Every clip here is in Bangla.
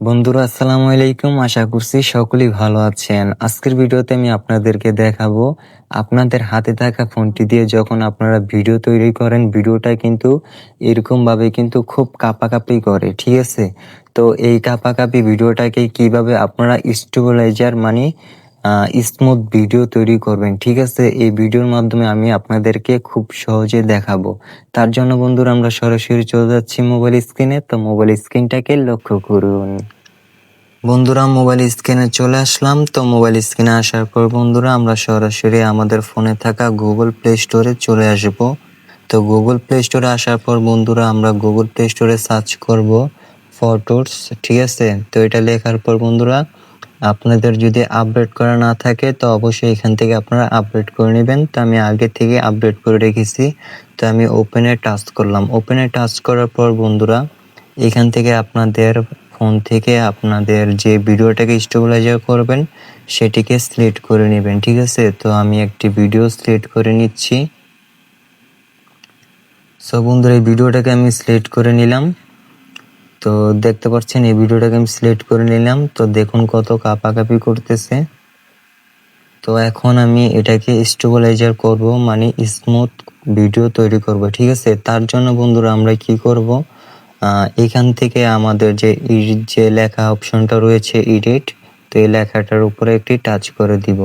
বন্ধুরা আসসালামু আলাইকুম, আশা করছি সকলেই ভালো আছেন। আজকের ভিডিওতে আমি আপনাদেরকে দেখাবো আপনাদের হাতে থাকা ফোনটি দিয়ে যখন আপনারা ভিডিও তৈরি করেন, ভিডিওটা কিন্তু এরকম ভাবে কিন্তু খুব কাঁপাকাঁপি করে, ঠিক আছে? তো এই কাঁপাকাঁপি ভিডিওটাকে কিভাবে আপনারা স্টেবিলাইজার মানে স্মুথ ভিডিও তৈরি করবেন, ঠিক আছে? এই ভিডিওর মাধ্যমে আমি আপনাদেরকে খুব সহজে দেখাবো। তার জন্য বন্ধুরা আমরা সরাসরি চলে যাচ্ছি মোবাইল স্ক্রিনে। তো মোবাইল স্ক্রিনটাকে লক্ষ্য করুন। বন্ধুরা মোবাইল স্ক্রিনে চলে আসলাম। তো মোবাইল স্ক্রিনে আসার পর বন্ধুরা আমরা সরাসরি আমাদের ফোনে থাকা গুগল প্লে স্টোরে চলে আসব। তো গুগল প্লে স্টোরে আসার পর বন্ধুরা আমরা গুগল প্লে স্টোরে সার্চ করব ফটোস, ঠিক আছে? তো এটা লেখার পর বন্ধুরা আপনাদের যদি আপডেট করা না থাকে তো অবশ্যই এখান থেকে আপনারা আপডেট করে নেবেন। তো আমি আগে থেকে আপডেট করে রেখেছি। তো আমি ওপেনে টাচ করলাম। ওপেনে টাচ করার পর বন্ধুরা এখান থেকে আপনাদের ফোন থেকে আপনাদের যে ভিডিওটাকে স্টেবিলাইজার করবেন সেটিকে সিলেক্ট করে নেবেন, ঠিক আছে? তো আমি একটি ভিডিও সিলেক্ট করে নিচ্ছি। সো বন্ধুরা এই ভিডিওটাকে আমি সিলেক্ট করে নিলাম। তো দেখতে পাচ্ছেন এই ভিডিওটাকে আমি সিলেক্ট করে নিলাম। তো দেখুন কত কাঁপাকাঁপি করতেছে। তো এখন আমি এটাকে স্টেবিলাইজার করব, মানে স্মুথ ভিডিও তৈরি করব, ঠিক আছে? তার জন্য বন্ধুরা আমরা কি করব, এখান থেকে আমাদের যে লেখা অপশনটা রয়েছে এডিট, তো এই লেখাটার উপরে একটি টাচ করে দিব।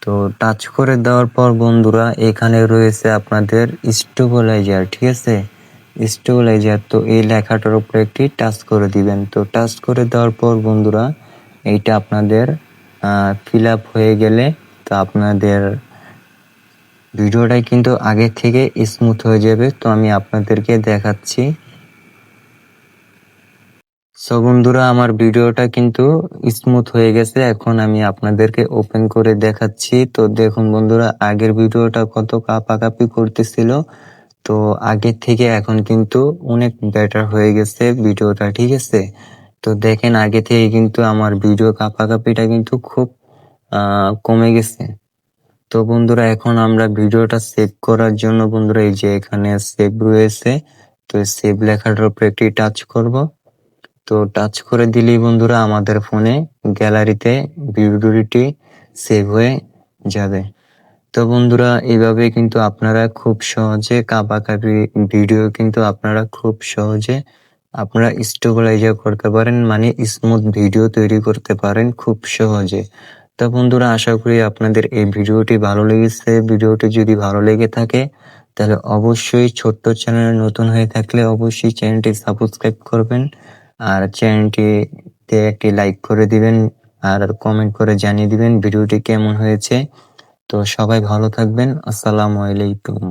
তো টাচ করে দেওয়ার পর বন্ধুরা এখানে রয়েছে আপনাদের স্টেবিলাইজার, ঠিক আছে? স্টেবিলাইজার, তো এই লেখাটার উপরে একটি টাচ করে দিবেন। তো টাচ করে দেওয়ার পর বন্ধুরা এইটা আপনাদের ফিল আপ হয়ে গেলে তো আপনাদের ভিডিওটাই কিন্তু আগে থেকে স্মুথ হয়ে যাবে। তো আমি আপনাদেরকে দেখাচ্ছি। সো বন্ধুরা আমার ভিডিওটা কিন্তু স্মুথ হয়ে গেছে। এখন আমি আপনাদেরকে ওপেন করে দেখাচ্ছি। তো দেখুন বন্ধুরা আগের ভিডিওটা কত কাঁপাকাঁপি করতেছিল, তো আগের থেকে এখন কিন্তু অনেক বেটার হয়ে গেছে ভিডিওটা, ঠিক আছে? তো দেখেন আগে থেকে কিন্তু আমার ভিডিও কাঁপাকাঁপিটা কিন্তু খুব কমে গেছে। তো বন্ধুরা এখন আমরা ভিডিওটা সেভ করার জন্য বন্ধুরা এই যে এখানে সেভ রয়েছে, তো সেভ লেখাটার উপরে একটি টাচ করব। তো টাচ করে দিলেই বন্ধুরা আমাদের ফোনে গ্যালারিতে ভিডিওটি সেভ হয়ে যাবে। তো বন্ধুরা এইভাবে কিন্তু আপনারা খুব সহজে কাঁপাকাঁপি ভিডিও কিন্তু আপনারা খুব সহজে আপনারা স্টেবিলাইজার করতে পারেন, মানে স্মুথ ভিডিও তৈরি করতে পারেন খুব সহজে। তো বন্ধুরা আশা করি আপনাদের এই ভিডিওটি ভালো লেগেছে। ভিডিওটি যদি ভালো লেগে থাকে তাহলে অবশ্যই ছোট্ট চ্যানেলে নতুন হয়ে থাকলে অবশ্যই চ্যানেলটি সাবস্ক্রাইব করবেন, আর চ্যানেলটিতে একটি লাইক করে দিবেন, আর কমেন্ট করে জানিয়ে দিবেন ভিডিওটি কেমন হয়েছে। তো সবাই ভালো থাকবেন। আসসালামু আলাইকুম।